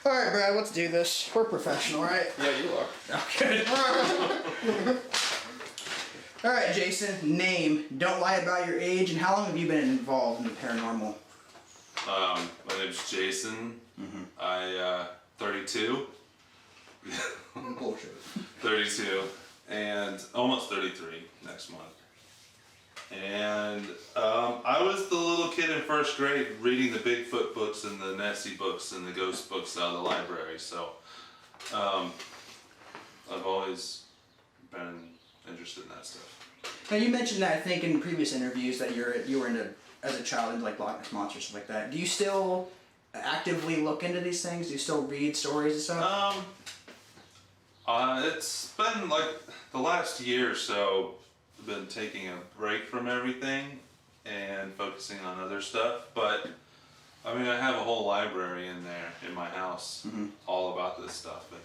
All right, Brad, let's do this. We're professional, right? Yeah, you are. Okay. All right, Jason. Name. Don't lie about your age, and how long have you been involved in the paranormal? My name's Jason. I 32. Bullshit. 32, and almost 33 next month. And I was the little kid in first grade reading the Bigfoot books and the Nessie books and the ghost books out of the library. So I've always been interested in that stuff. Now you mentioned that I think in previous interviews that you were into as a child into like Loch Ness monsters stuff like that. Do you still actively look into these things? Do you still read stories and stuff? It's been like the last year or so. I've been taking a break from everything and focusing on other stuff. But I mean, I have a whole library in there in my house, all about this stuff. But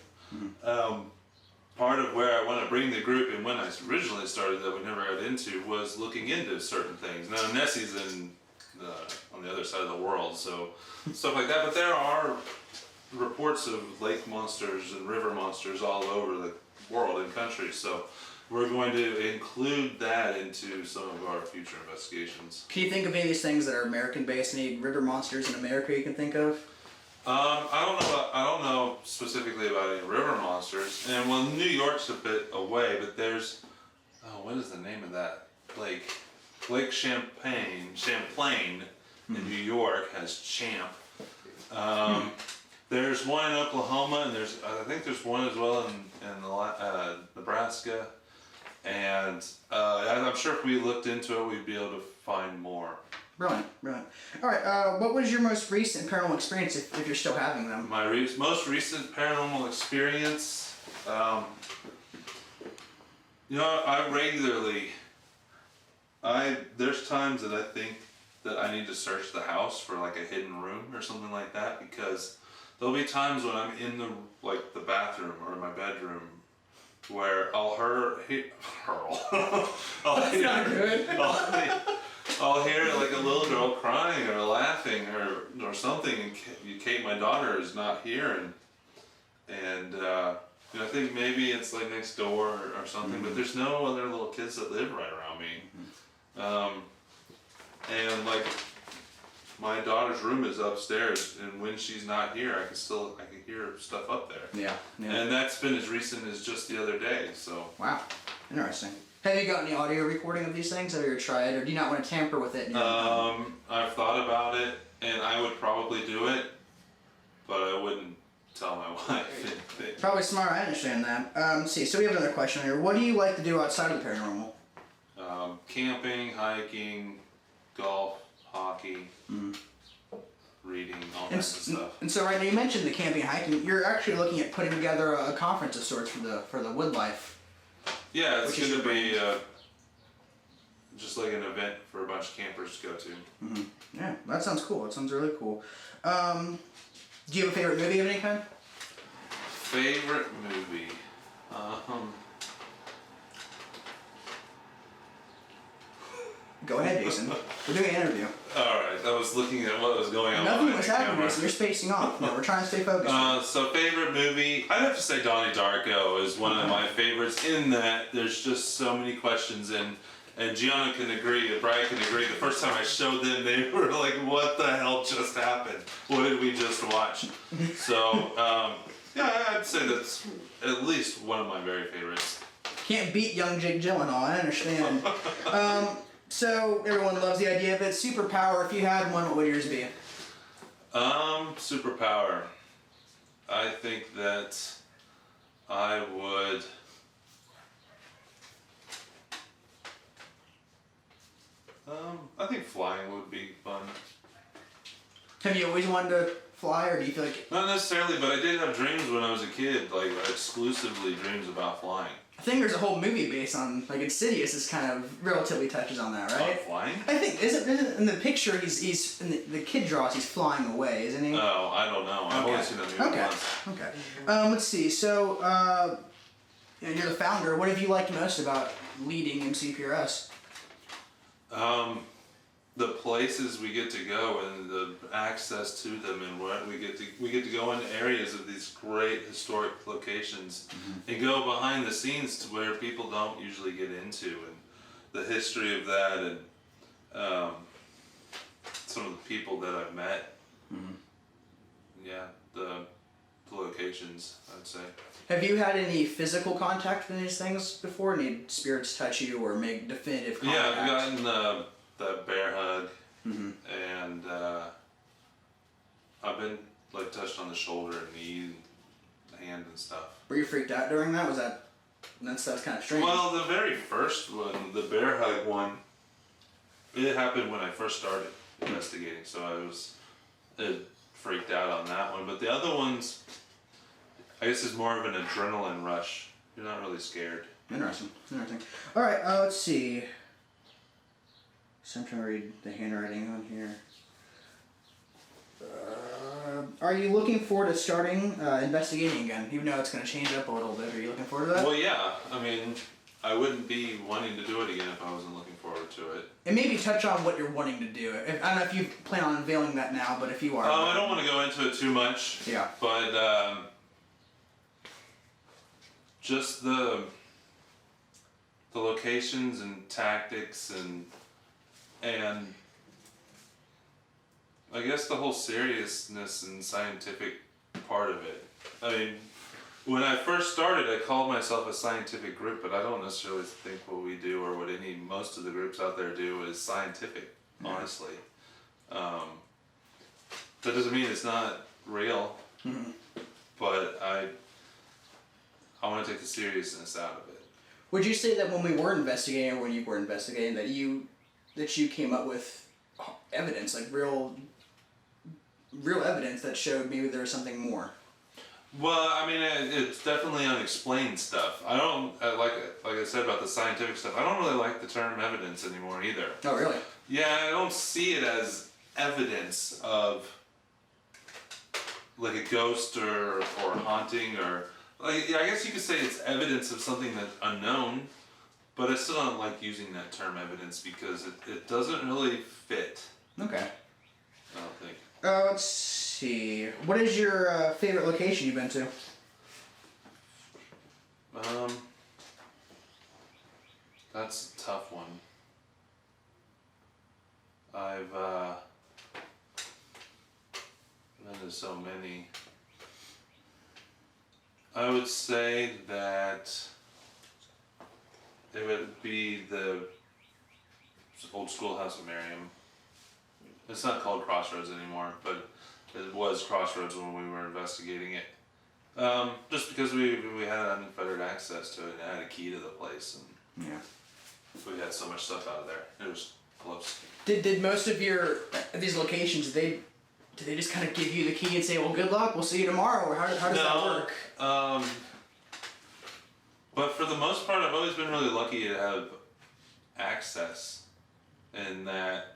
part of where I want to bring the group, and when I originally started that we never got into, was looking into certain things. Now Nessie's on the other side of the world, so stuff like that. But there are reports of lake monsters and river monsters all over the world and country. So we're going to include that into some of our future investigations. Can you think of any of these things that are American-based? Any river monsters in America you can think of? I don't know specifically about any river monsters. And well, New York's a bit away, but there's what is the name of that lake? Lake Champlain in New York has Champ. There's one in Oklahoma, and I think there's one as well in Nebraska. And I'm sure if we looked into it, we'd be able to find more. Brilliant. All right, what was your most recent paranormal experience, if you're still having them? My most recent paranormal experience, there's times that I think that I need to search the house for like a hidden room or something like that, because there'll be times when I'm in the bathroom or in my bedroom where I'll I'll hear like a little girl crying or laughing or something, and Kate, my daughter, is not here, and I think maybe it's like next door or something, but there's no other little kids that live right around me. And like my daughter's room is upstairs, and when she's not here, I can hear stuff up there. Yeah. And that's been as recent as just the other day. So. Wow, interesting. Have you got any audio recording of these things? Have you ever tried, or do you not want to tamper with it? I've thought about it, and I would probably do it, but I wouldn't tell my wife. Probably smart. I understand that. Let's see. So we have another question here. What do you like to do outside of the paranormal? Camping, hiking, golf, hockey, reading, all kinds of stuff. And so right now you mentioned the camping and hiking. You're actually looking at putting together a conference of sorts for the wood life. Yeah, it's going to be just like an event for a bunch of campers to go to. Yeah, that sounds cool. That sounds really cool. Do you have a favorite movie of any kind? Favorite movie? Go ahead, Jason. We're doing an interview. Alright, I was looking at what was going on. Nothing was happening, Jason. You're spacing off. No, we're trying to stay focused. So favorite movie, I'd have to say Donnie Darko is one of my favorites, in that there's just so many questions, and Gianna can agree, and Brian can agree. The first time I showed them, they were like, what the hell just happened? What did we just watch? So, yeah, I'd say that's at least one of my very favorites. Can't beat young Jake Gyllenhaal, I understand. So, everyone loves the idea of it. Superpower, if you had one, what would yours be? Superpower. I think that I would... I think flying would be fun. Have you always wanted to fly, or do you feel like... Not necessarily, but I did have dreams when I was a kid, like exclusively dreams about flying. I think there's a whole movie based on, like, Insidious is kind of relatively touches on that, right? Flying? I think, isn't in the picture, he's in the kid draws, he's flying away, isn't he? Oh, I don't know. I've only seen that movie once. Okay. Let's see. So, and you're the founder. What have you liked most about leading M.C.P.R.S? The places we get to go and the access to them, and what we get to go into areas of these great historic locations and go behind the scenes to where people don't usually get into, and the history of that, and some of the people that I've met. Yeah, the locations, I'd say. Have you had any physical contact with these things before? Any spirits touch you or make definitive contact? Yeah, I've gotten the bear hug, and I've been like touched on the shoulder and knee and hand and stuff. Were you freaked out during that? That's kind of strange. Well, the very first one, the bear hug one, it happened when I first started investigating, so I was freaked out on that one. But the other ones, I guess, is more of an adrenaline rush. You're not really scared. Interesting. All right, let's see. So I'm trying to read the handwriting on here. Are you looking forward to starting investigating again? Even though it's going to change up a little bit, are you looking forward to that? Well, yeah. I mean, I wouldn't be wanting to do it again if I wasn't looking forward to it. And maybe touch on what you're wanting to do. I don't know if you plan on unveiling that now, but if you are... I don't want to go into it too much. Yeah. But just the locations and tactics and I guess the whole seriousness and scientific part of it. I mean, when I first started, I called myself a scientific group, but I don't necessarily think what we do or what most of the groups out there do is scientific, honestly. That doesn't mean it's not real, but I want to take the seriousness out of it. Would you say that when we were investigating, or when you were investigating, that you came up with evidence, like real evidence that showed maybe there was something more? Well, I mean, it's definitely unexplained stuff. I don't like I said about the scientific stuff. I don't really like the term evidence anymore either. Oh, really? Yeah, I don't see it as evidence of like a ghost or haunting, or like, I guess you could say it's evidence of something that's unknown, but I still don't like using that term evidence because it doesn't really fit. Okay. I don't think. Let's see. What is your favorite location you've been to? That's a tough one. I've been to so many. I would say that it would be the old schoolhouse of Miriam. It's not called Crossroads anymore, but it was Crossroads when we were investigating it. Just because we had unfettered access to it and I had a key to the place, and we had so much stuff out of there. It was close. Did most of these locations, did they just kind of give you the key and say, well, good luck, we'll see you tomorrow, or how does that work? But for the most part, I've always been really lucky to have access, in that,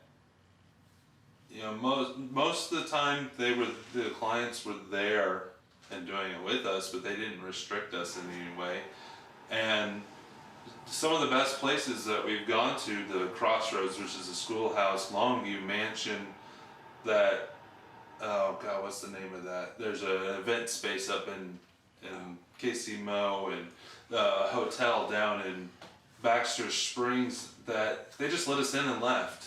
you know, most of the time the clients were there and doing it with us, but they didn't restrict us in any way. And some of the best places that we've gone to, the Crossroads, which is a schoolhouse, Longview Mansion, that, oh God, what's the name of that? There's an event space up in KC Mo, and a hotel down in Baxter Springs that they just let us in and left.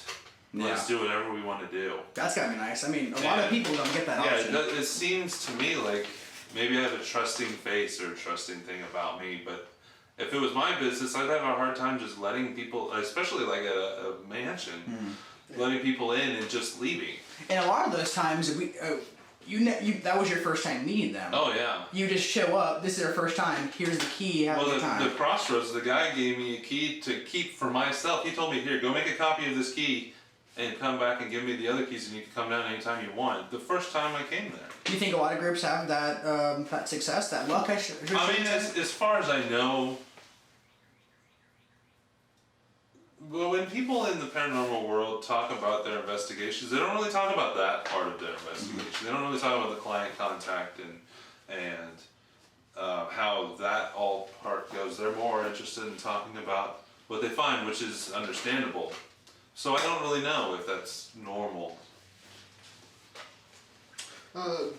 Let us do whatever we want to do. That's gotta be nice. I mean, a lot of people don't get that option. Yeah, it seems to me like maybe I have a trusting face or a trusting thing about me, but if it was my business, I'd have a hard time just letting people, especially like at a mansion, letting people in and just leaving. And a lot of those times, that was your first time meeting them. Oh yeah. You just show up. This is their first time. Here's the key. Have a good time. The Crossroads, the guy gave me a key to keep for myself. He told me, here, go make a copy of this key and come back and give me the other keys, and you can come down anytime you want. The first time I came there. Do you think a lot of groups have that success, that luck? I mean, as far as I know, well, when people in the paranormal world talk about their investigations, they don't really talk about that part of their investigation. They don't really talk about the client contact and how that all part goes. They're more interested in talking about what they find, which is understandable. So I don't really know if that's normal. Do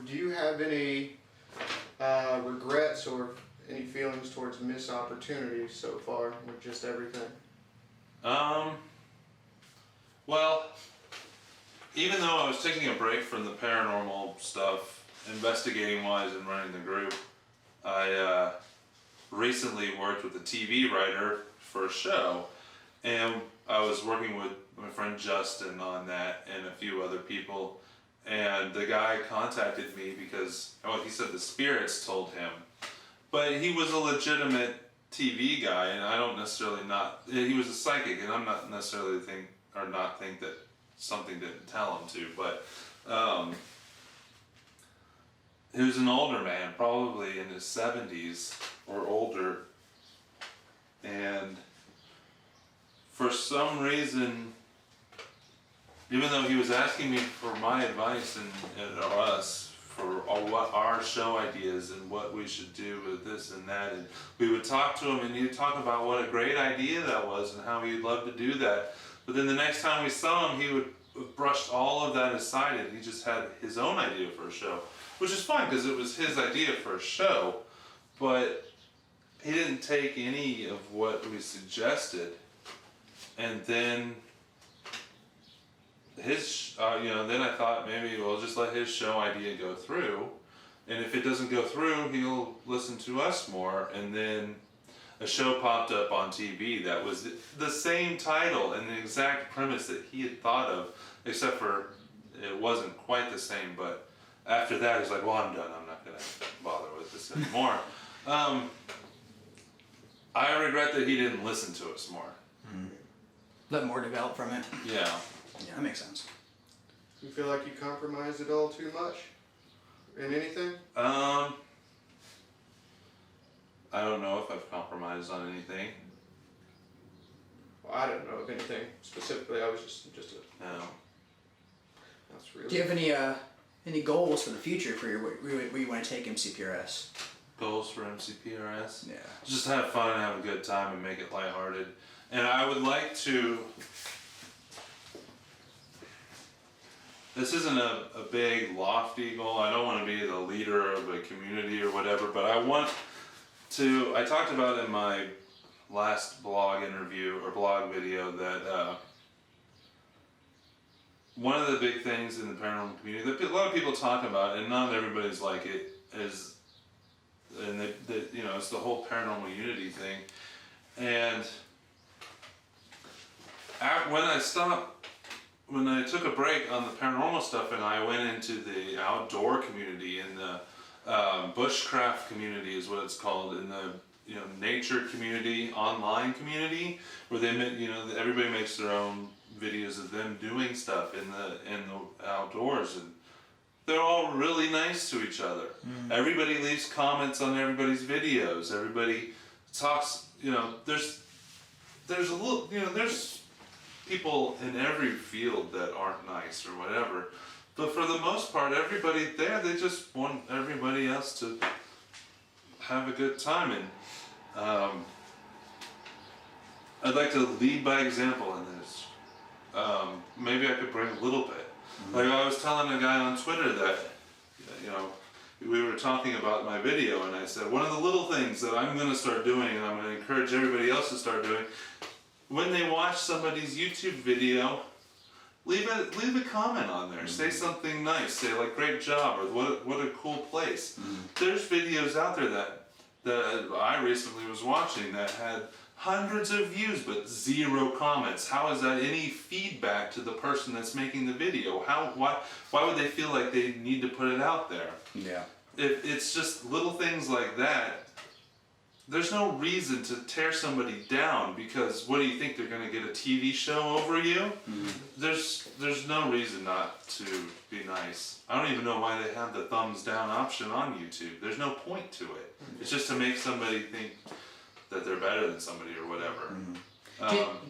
you have any regrets or any feelings towards missed opportunities so far with just everything? Well, even though I was taking a break from the paranormal stuff, investigating wise and running the group, I recently worked with a TV writer for a show, and I was working with my friend Justin on that and a few other people, and the guy contacted me because, he said the spirits told him, but he was a legitimate TV guy, and I don't necessarily he was a psychic, and I'm not necessarily think that something didn't tell him to, but he was an older man, probably in his 70s or older, and for some reason, even though he was asking me for my advice and us for what our show ideas and what we should do with this and that, and we would talk to him and he'd talk about what a great idea that was and how he'd love to do that. But then the next time we saw him, he would have brushed all of that aside and he just had his own idea for a show, which is fine because it was his idea for a show, but he didn't take any of what we suggested. And then then I thought maybe we'll just let his show idea go through, and if it doesn't go through, he'll listen to us more. And then a show popped up on TV that was the same title and the exact premise that he had thought of, except for it wasn't quite the same. But after that, he's like, well, I'm done. I'm not going to bother with this anymore. I regret that he didn't listen to us more. Let more develop from it. Yeah. Yeah, that makes sense. You feel like you compromised it all too much in anything? I don't know if I've compromised on anything. Well, I don't know of anything specifically. I was just a. No. That's really. Do you have any goals for the future for where you want to take M.C.P.R.S? Goals for M.C.P.R.S? Yeah. Just have fun and have a good time and make it lighthearted. And I would like to. This isn't a big, lofty goal. I don't want to be the leader of a community or whatever, but I want to. I talked about in my last blog interview or blog video that one of the big things in the paranormal community that a lot of people talk about, and not everybody's like it, is, and it's the whole paranormal unity thing. And when I took a break on the paranormal stuff and I went into the outdoor community and the bushcraft community is what it's called, in the nature community, online community, where everybody makes their own videos of them doing stuff in the outdoors, and they're all really nice to each other. Everybody leaves comments on everybody's videos. Everybody talks. There's a little. There's people in every field that aren't nice or whatever, but for the most part, everybody there, they just want everybody else to have a good time, and I'd like to lead by example in this. Maybe I could bring a little bit. Like I was telling a guy on Twitter that, we were talking about my video, and I said one of the little things that I'm going to start doing, and I'm going to encourage everybody else to start doing, when they watch somebody's YouTube video, leave a comment on there. Say something nice. Say like "great job" or "what a cool place." There's videos out there that I recently was watching that had hundreds of views but 0 comments. How is that any feedback to the person that's making the video? Why would they feel like they need to put it out there? Yeah. It's just little things like that. There's no reason to tear somebody down because what do you think, they're going to get a TV show over you? There's no reason not to be nice. I don't even know why they have the thumbs down option on YouTube. There's no point to it. It's just to make somebody think that they're better than somebody or whatever.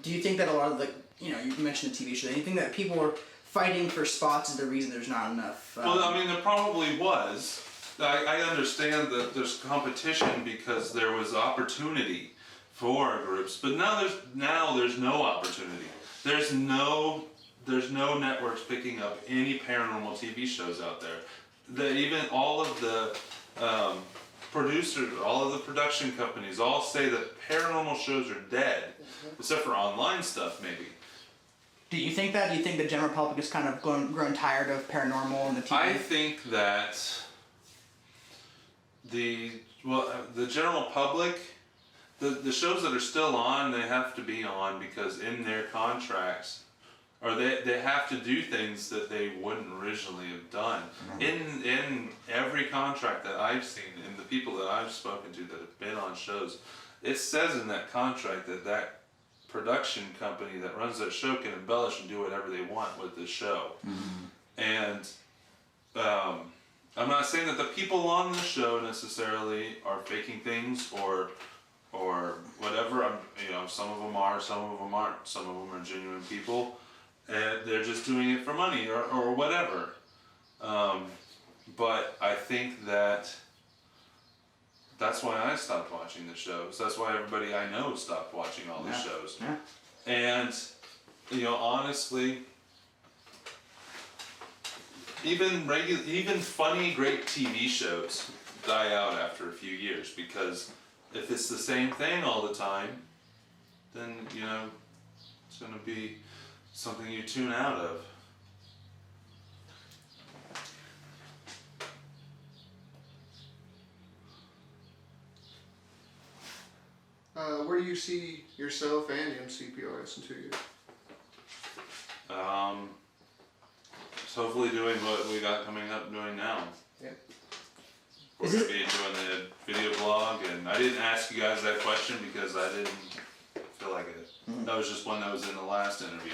Do you think that a lot of you mentioned the TV show, do you think that people are fighting for spots is the reason there's not enough? Well, I mean, there probably was. I understand that there's competition because there was opportunity for groups. But now there's no opportunity. There's no networks picking up any paranormal TV shows out there. Even all of the producers, all of the production companies all say that paranormal shows are dead, except for online stuff maybe. Do you think that? Do you think the general public is kind of grown tired of paranormal and the TV? I think that the general public, the shows that are still on, they have to be on because in their contracts, or they have to do things that they wouldn't originally have done. In every contract that I've seen, and the people that I've spoken to that have been on shows, it says in that contract that production company that runs that show can embellish and do whatever they want with the show. And I'm not saying that the people on the show necessarily are faking things or whatever. Some of them are, some of them aren't. Some of them are genuine people, and they're just doing it for money or whatever. But I think that's why I stopped watching the shows. That's why everybody I know stopped watching all the shows. Yeah. And honestly, even funny, great TV shows die out after a few years, because if it's the same thing all the time, then it's going to be something you tune out of. Where do you see yourself and M.C.P.R.S. in 2 years? So hopefully doing what we got coming up doing now. Yeah. We're going to be doing the video blog, and I didn't ask you guys that question because I didn't feel like it. That was just one that was in the last interview.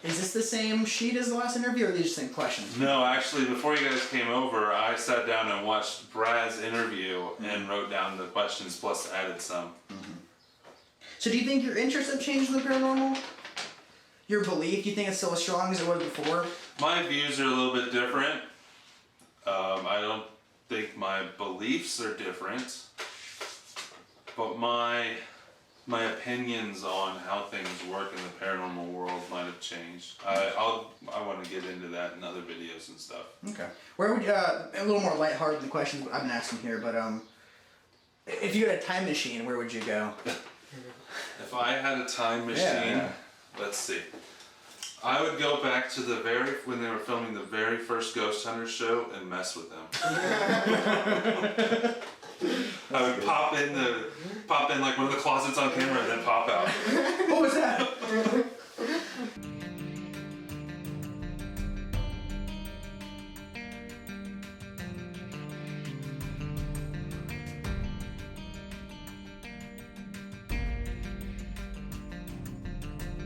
Is this the same sheet as the last interview, or are these just the same questions? No, actually, before you guys came over, I sat down and watched Brad's interview and wrote down the questions, plus added some. So do you think your interests have changed in the paranormal? Your belief, do you think it's still as strong as it was before? My views are a little bit different. I don't think my beliefs are different, but my opinions on how things work in the paranormal world might have changed. I want to get into that in other videos and stuff. Okay. Where would a little more lighthearted than the questions I've been asking here, but if you had a time machine, where would you go? If I had a time machine, let's see. I would go back to when they were filming the very first Ghost Hunters show and mess with them. I would pop in like one of the closets on camera and then pop out. What was that?